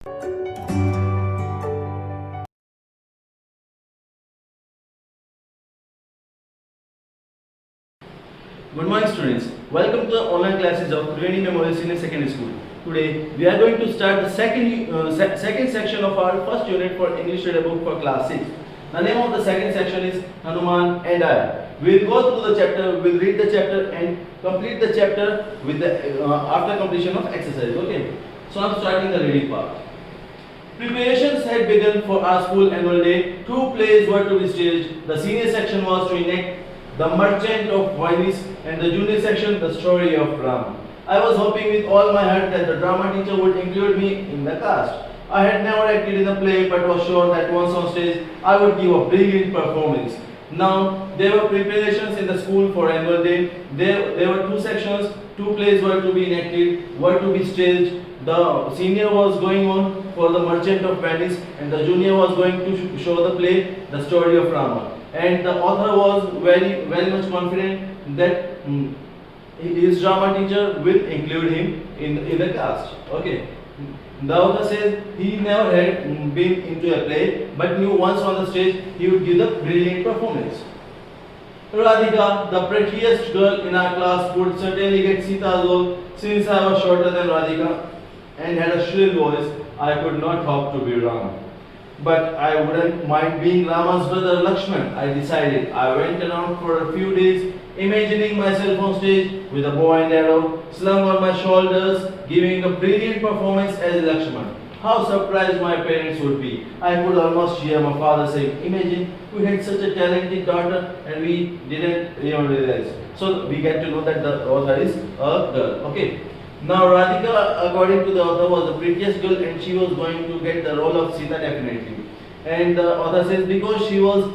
Good morning students. Welcome to the online classes of Training Memorial Senior Secondary School. Today we are going to start the second section of our first unit for English reader book for class 6. The name of the second section is Hanuman and I. We will go through the chapter, we will read the chapter and complete the chapter with the after completion of exercise. Okay. So I am starting the reading part. Preparations had begun for our school annual day. 2 plays were to be staged. The senior section was to enact The Merchant of Venice and the junior section The Story of Ram. I was hoping with all my heart that the drama teacher would include me in the cast. I had never acted in a play but was sure that once on stage I would give a brilliant performance. Now there were preparations in the school for annual day. There were 2 sections, 2 plays were to be enacted, were to be staged. The senior was going on for The Merchant of Venice and the junior was going to show the play The Story of Rama. And the author was very much confident that his drama teacher will include him in the cast. Okay. The author says he never had been into a play but knew once on the stage he would give the brilliant performance. Radhika, the prettiest girl in our class, would certainly get Sita's role. Since I was shorter than Radhika and had a shrill voice, I could not hope to be Ram. But I wouldn't mind being Rama's brother Lakshman, I decided. I went around for a few days, imagining myself on stage with a bow and arrow slung on my shoulders, giving a brilliant performance as Lakshman. How surprised my parents would be. I could almost hear my father saying, "Imagine, we had such a talented daughter and we didn't even realize." So we get to know that the author is a girl. Okay. Now Radhika, according to the author, was the prettiest girl and she was going to get the role of Sita definitely. And the author says because she was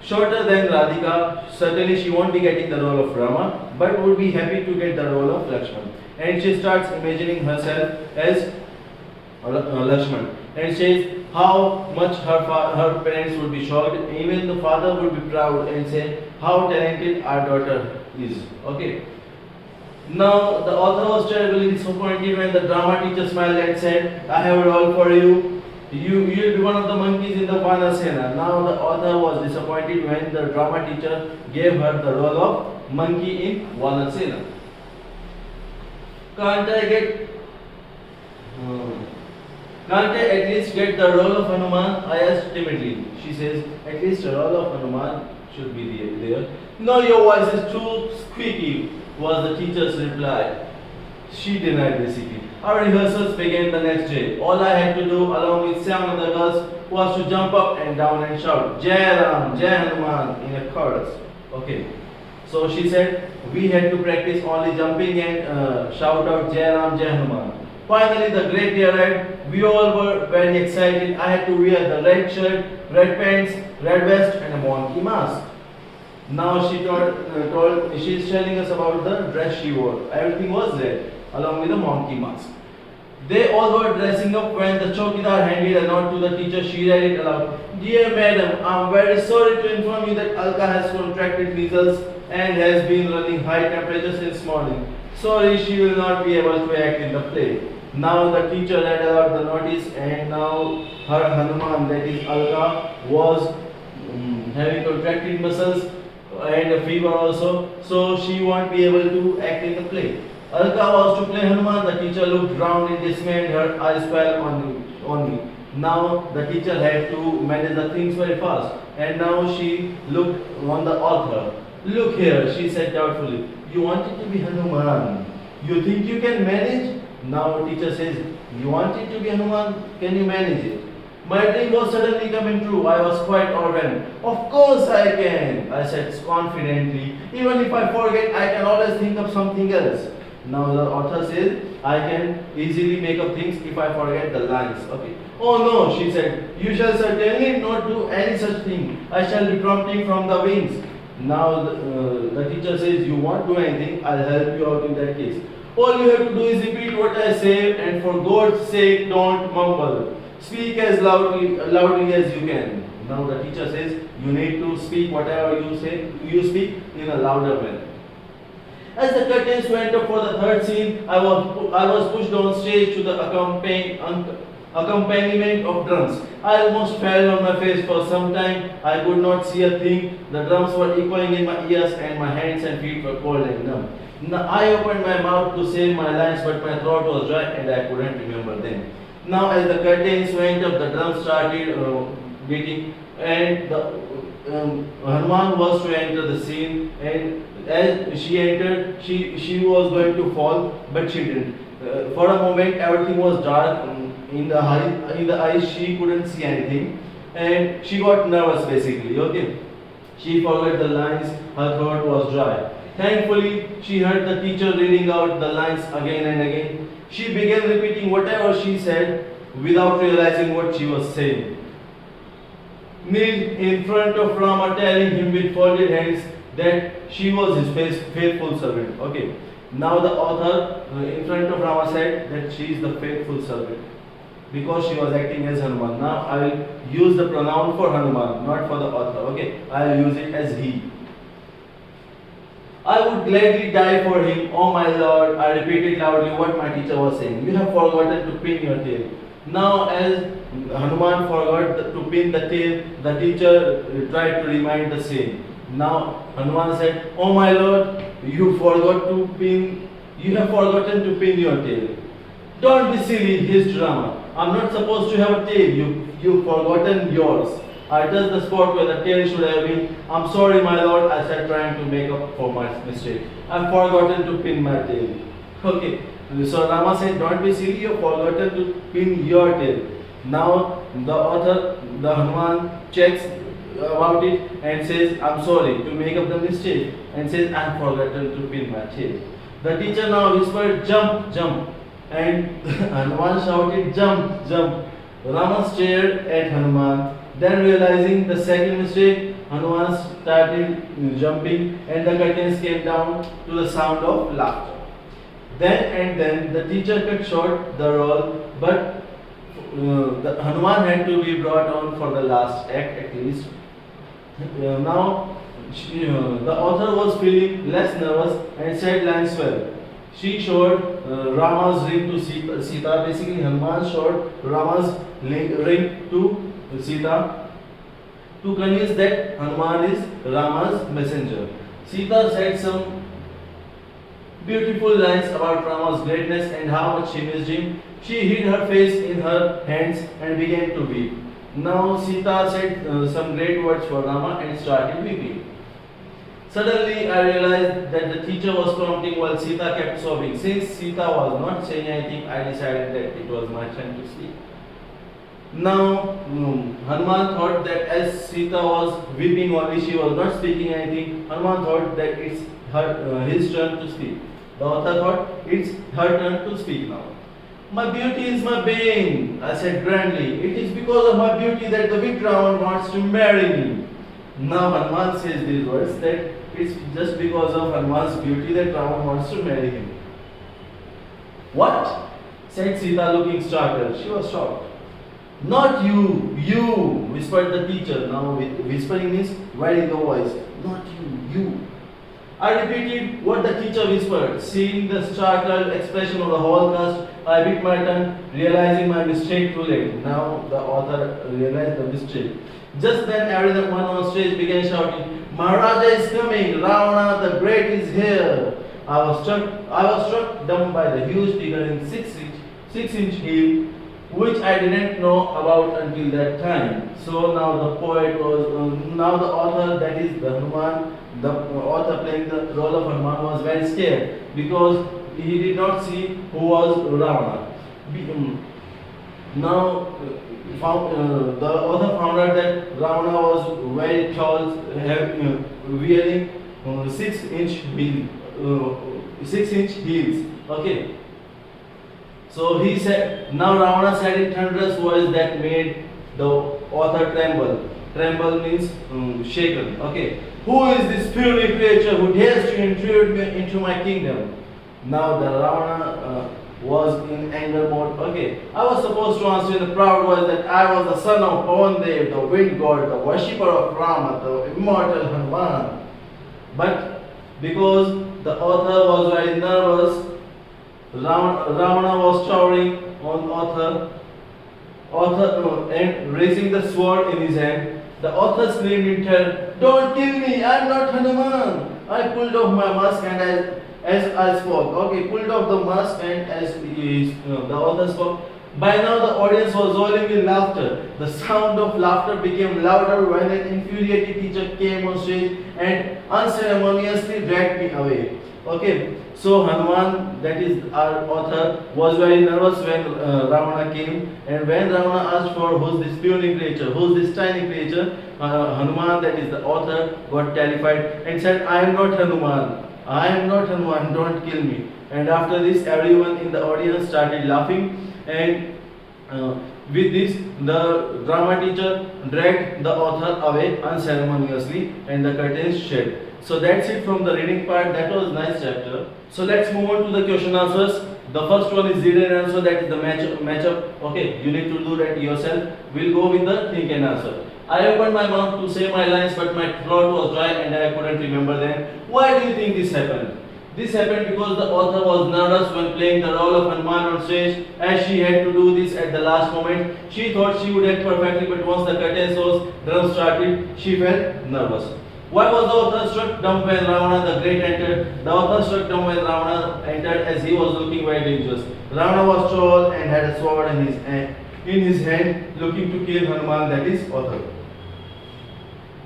shorter than Radhika, certainly she won't be getting the role of Rama, but would be happy to get the role of Lakshman. And she starts imagining herself as Lakshman and says how much her parents would be shocked. Even the father would be proud and say how talented our daughter is. Okay. Now the author was terribly disappointed when the drama teacher smiled and said, "I have a role for you. You'll be one of the monkeys in the Vanasena." Now the author was disappointed when the drama teacher gave her the role of monkey in Vanasena. Can't I at least get the role of Hanuman? I asked timidly. She says, "At least the role of Hanuman should be there." "No, your voice is too squeaky," was the teacher's reply. She denied basically. Our rehearsals began the next day. All I had to do, along with 7 other girls, was to jump up and down and shout, "Jai Ram, Jai Hanuman" in a chorus. Okay. So she said we had to practice only jumping and shout out Jai Ram, Jai Hanuman. Finally, the great day arrived. We all were very excited. I had to wear the red shirt, red pants, red vest, and a monkey mask. Now she's telling us about the dress she wore. Everything was red, along with the monkey mask. They all were dressing up when the chowkidar handed a note to the teacher. She read it aloud. "Dear madam, I am very sorry to inform you that Alka has contracted measles and has been running high temperature since morning. Sorry, she will not be able to act in the play." Now the teacher read aloud the notice, and now her Hanuman, that is Alka, was having contracted muscles and a fever also, so she won't be able to act in the play. Alka was to play Hanuman. The teacher looked round in dismay and her eyes fell on me. Now the teacher had to manage the things very fast, and now she looked on the author. "Look here," she said doubtfully. "You wanted to be Hanuman. You think you can manage?" Now teacher says, "You want it to be Hanuman? Can you manage it?" My dream was suddenly coming true. I was quite overwhelmed. "Of course I can," I said confidently. "Even if I forget, I can always think of something else." Now the author says, "I can easily make up things if I forget the lines." Okay. "Oh no," she said. "You shall certainly not do any such thing. I shall be prompting from the wings." Now the teacher says, "You won't do anything. I'll help you out in that case. All you have to do is repeat what I say, and for God's sake, don't mumble. Speak as loudly as you can." Now the teacher says you need to speak whatever you say, you speak in a louder manner. As the curtains went up for the third scene, I was pushed on stage to the accompaniment of drums. I almost fell on my face for some time. I could not see a thing. The drums were echoing in my ears and my hands and feet were cold and numb. Now, I opened my mouth to say my lines, but my throat was dry and I couldn't remember them. Now, as the curtains went up, the drums started beating, and Hanuman was to enter the scene. And as she entered, she was going to fall, but she didn't. For a moment, everything was dark. In the eyes, she couldn't see anything, and she got nervous basically. Okay, she forgot the lines. Her throat was dry. Thankfully, she heard the teacher reading out the lines again and again. She began repeating whatever she said without realizing what she was saying. Knelt in front of Rama, telling him with folded hands that she was his faithful servant. Okay, now the author in front of Rama said that she is the faithful servant because she was acting as Hanuman. Now I will use the pronoun for Hanuman, not for the author. Okay, I will use it as he. I would gladly die for him, oh my lord. I repeated loudly what my teacher was saying. You have forgotten to pin your tail. Now, as Hanuman forgot to pin the tail, the teacher tried to remind the same. Now, Hanuman said, oh my lord, you have forgotten to pin your tail. Don't be silly, hissed Rama. I'm not supposed to have a tail. You've forgotten yours. I touched the spot where the tail should have been. I'm sorry, my lord, I said, trying to make up for my mistake. I've forgotten to pin my tail. Okay, so Rama said, don't be silly, you've forgotten to pin your tail. Now, the author, the Hanuman, checks about it and says, I'm sorry, to make up the mistake, and says, I've forgotten to pin my tail. The teacher now whispered, jump, jump, and Hanuman shouted, jump, jump. Rama stared at Hanuman. Then, realizing the second mistake, Hanuman started jumping and the curtains came down to the sound of laughter. Then the teacher cut short the role, but the Hanuman had to be brought on for the last act at least. Now, the author was feeling less nervous and said lines well. She showed Rama's ring to Sita. Basically, Hanuman showed Rama's ring to Sita to convince that Hanuman is Rama's messenger. Sita said some beautiful lines about Rama's greatness and how much she missed him. She hid her face in her hands and began to weep. Now Sita said some great words for Rama and started weeping. Suddenly I realized that the teacher was prompting while Sita kept sobbing. Since Sita was not saying anything, I decided that it was my turn to speak. Now, Hanuman thought that as Sita was weeping only, she was not speaking anything. Hanuman thought that it's his turn to speak. The author thought it's her turn to speak now. My beauty is my bane, I said grandly. It is because of my beauty that the wicked Ravan wants to marry me. Now Hanuman says these words that it's just because of Hanuman's beauty that Ravan wants to marry him. What? Said Sita, looking startled. She was shocked. Not you, you, whispered the teacher. Now whispering means very low voice. Not you, you. I repeated what the teacher whispered. Seeing the startled expression of the whole class, I bit my tongue, realizing my mistake too late. Now the author realized the mistake. Just then everyone on stage began shouting, Maharaja is coming, Ravana the Great is here. I was struck dumb by the huge figure in 6-inch heel, which I didn't know about until that time. So now the poet was, now the author, that is the Hanuman, the author playing the role of Hanuman was very scared because he did not see who was Ravana. Now the author found out that Ravana was very tall, wearing 6-inch heels. Okay. So he said, now Ravana said in thunderous voice that made the author tremble. Tremble means shaken. Okay. Who is this filthy creature who dares to intrude into my kingdom? Now the Ravana was in anger mode. Okay. I was supposed to answer in a proud voice that I was the son of Pawandev, the wind god, the worshipper of Rama, the immortal Hanuman. But because the author was very nervous, Ravana was towering on author and raising the sword in his hand. The author screamed in terror, "Don't kill me! I'm not Hanuman!" I pulled off my mask and as I spoke. Okay, pulled off the mask and the author spoke. By now the audience was rolling in laughter. The sound of laughter became louder when an infuriated teacher came on stage and unceremoniously dragged me away. Okay, so Hanuman, that is our author, was very nervous when Ravana came, and when Ravana asked for who's this puny creature, who's this tiny creature, Hanuman, that is the author, got terrified and said, "I am not Hanuman. I am not Hanuman. Don't kill me." And after this, everyone in the audience started laughing, and with this, the drama teacher dragged the author away unceremoniously, and the curtains shed. So that's it from the reading part. That was nice chapter. So let's move on to the question answers. The first one is read and answer, that is the matchup. Okay, you need to do that yourself. We'll go with the think and answer. I opened my mouth to say my lines, but my throat was dry and I couldn't remember them. Why do you think this happened? This happened because the author was nervous when playing the role of Hanuman on stage, as she had to do this at the last moment. She thought she would act perfectly, but once the curtain rose, drum started, she felt nervous. Why was the author struck dumb when Ravana the Great entered? The author struck dumb when Ravana entered as he was looking very dangerous. Ravana was tall and had a sword in his hand, looking to kill Hanuman, that is author.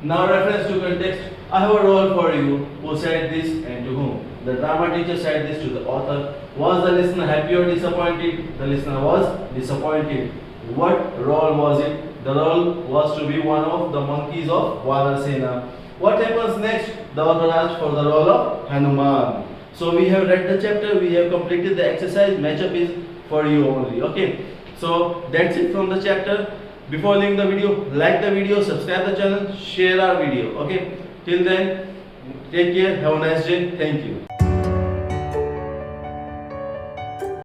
Now reference to context. I have a role for you. Who said this and to whom? The drama teacher said this to the author. Was the listener happy or disappointed? The listener was disappointed. What role was it? The role was to be one of the monkeys of Valasena. What happens next? The author asked for the role of Hanuman. So we have read the chapter, we have completed the exercise. Matchup is for you only. Okay. So that's it from the chapter. Before leaving the video, like the video, subscribe the channel, share our video. Okay. Till then, take care. Have a nice day. Thank you.